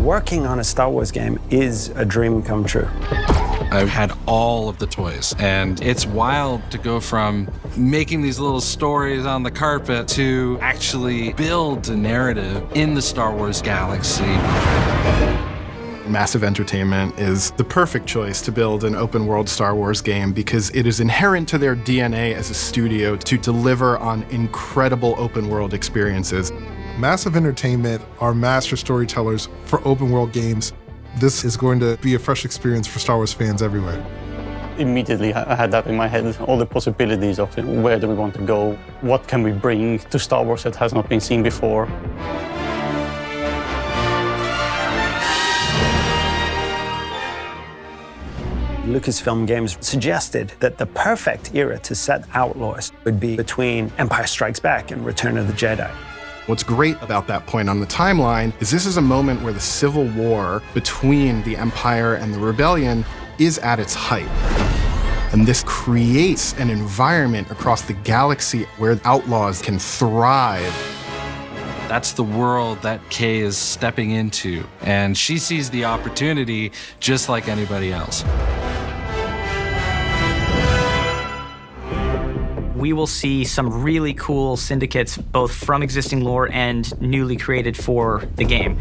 working on a Star Wars game is a dream come true. I've had all of the toys, and it's wild to go from making these little stories on the carpet to actually build a narrative in the Star Wars galaxy. Massive Entertainment is the perfect choice to build an open-world Star Wars game because it is inherent to their DNA as a studio to deliver on incredible open-world experiences. Massive Entertainment are master storytellers for open-world games. This is going to be a fresh experience for Star Wars fans everywhere. Immediately, I had that in my head, all the possibilities of where do we want to go, what can we bring to Star Wars that has not been seen before. Lucasfilm Games suggested that the perfect era to set Outlaws would be between Empire Strikes Back and Return of the Jedi. What's great about that point on the timeline is this is a moment where the civil war between the Empire and the Rebellion is at its height. And this creates an environment across the galaxy where Outlaws can thrive. That's the world that Kay is stepping into, and she sees the opportunity just like anybody else. We will see some really cool syndicates, both from existing lore and newly created for the game.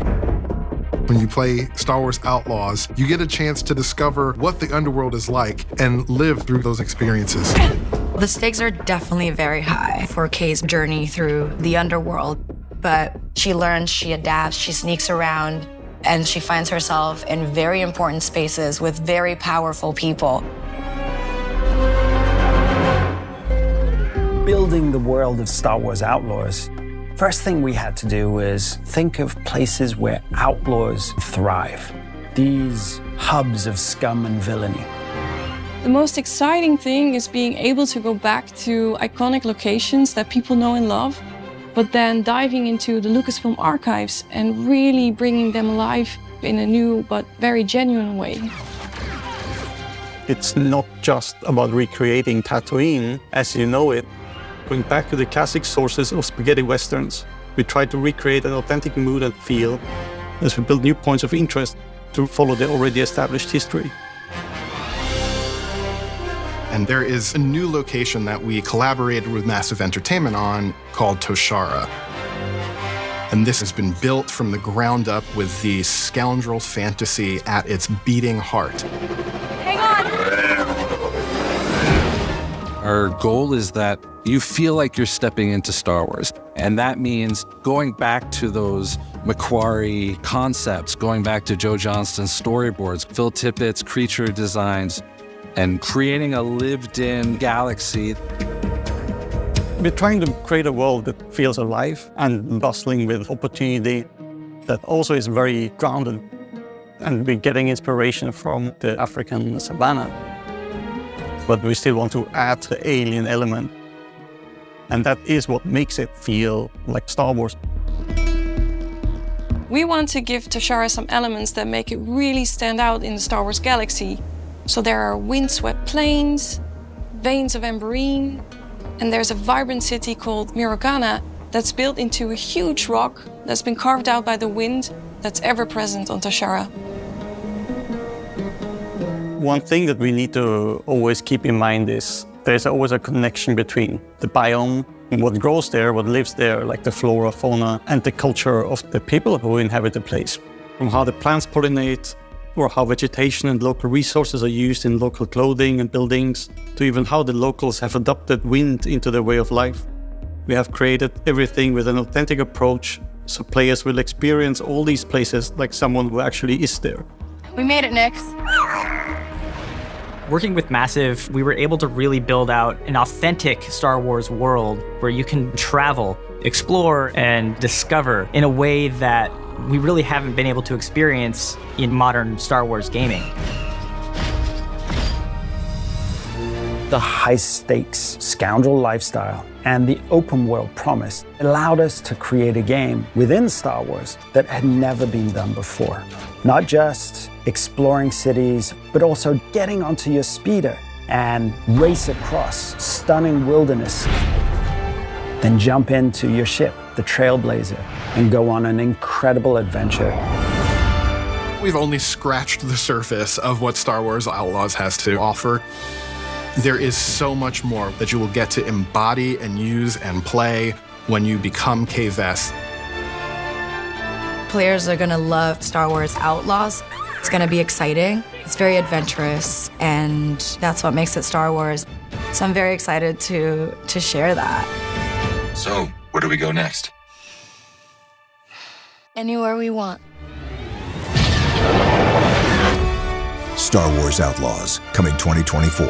When you play Star Wars Outlaws, you get a chance to discover what the underworld is like and live through those experiences. The stakes are definitely very high for Kay's journey through the underworld, but she learns, she adapts, she sneaks around, and she finds herself in very important spaces with very powerful people. Building the world of Star Wars Outlaws, first thing we had to do was think of places where outlaws thrive. These hubs of scum and villainy. The most exciting thing is being able to go back to iconic locations that people know and love, but then diving into the Lucasfilm archives and really bringing them alive in a new but very genuine way. It's not just about recreating Tatooine as you know it. Going back to the classic sources of spaghetti westerns, we try to recreate an authentic mood and feel as we build new points of interest to follow the already established history. And there is a new location that we collaborated with Massive Entertainment on called Toshara. And this has been built from the ground up with the scoundrel fantasy at its beating heart. Hang on! Our goal is that you feel like you're stepping into Star Wars. And that means going back to those Macquarie concepts, going back to Joe Johnston's storyboards, Phil Tippett's creature designs, and creating a lived-in galaxy. We're trying to create a world that feels alive and bustling with opportunity, that also is very grounded. And we're getting inspiration from the African savannah. But we still want to add the alien element. And that is what makes it feel like Star Wars. We want to give Toshara some elements that make it really stand out in the Star Wars galaxy. So there are windswept plains, veins of amberine, and there's a vibrant city called Mirogana that's built into a huge rock that's been carved out by the wind that's ever present on Toshara. One thing that we need to always keep in mind is there's always a connection between the biome and what grows there, what lives there, like the flora, fauna, and the culture of the people who inhabit the place. From how the plants pollinate, or how vegetation and local resources are used in local clothing and buildings, to even how the locals have adopted wind into their way of life. We have created everything with an authentic approach, so players will experience all these places like someone who actually is there. We made it, Nix. Working with Massive, we were able to really build out an authentic Star Wars world where you can travel, explore, and discover in a way that we really haven't been able to experience in modern Star Wars gaming. The high-stakes scoundrel lifestyle and the open-world promise allowed us to create a game within Star Wars that had never been done before. Not just exploring cities, but also getting onto your speeder and race across stunning wilderness. Then jump into your ship, the Trailblazer, and go on an incredible adventure. We've only scratched the surface of what Star Wars Outlaws has to offer. There is so much more that you will get to embody and use and play when you become K-Vess. Players are gonna love Star Wars Outlaws. It's gonna be exciting. It's very adventurous, and that's what makes it Star Wars. So I'm very excited to share that. So, where do we go next? Anywhere we want. Star Wars Outlaws, coming 2024.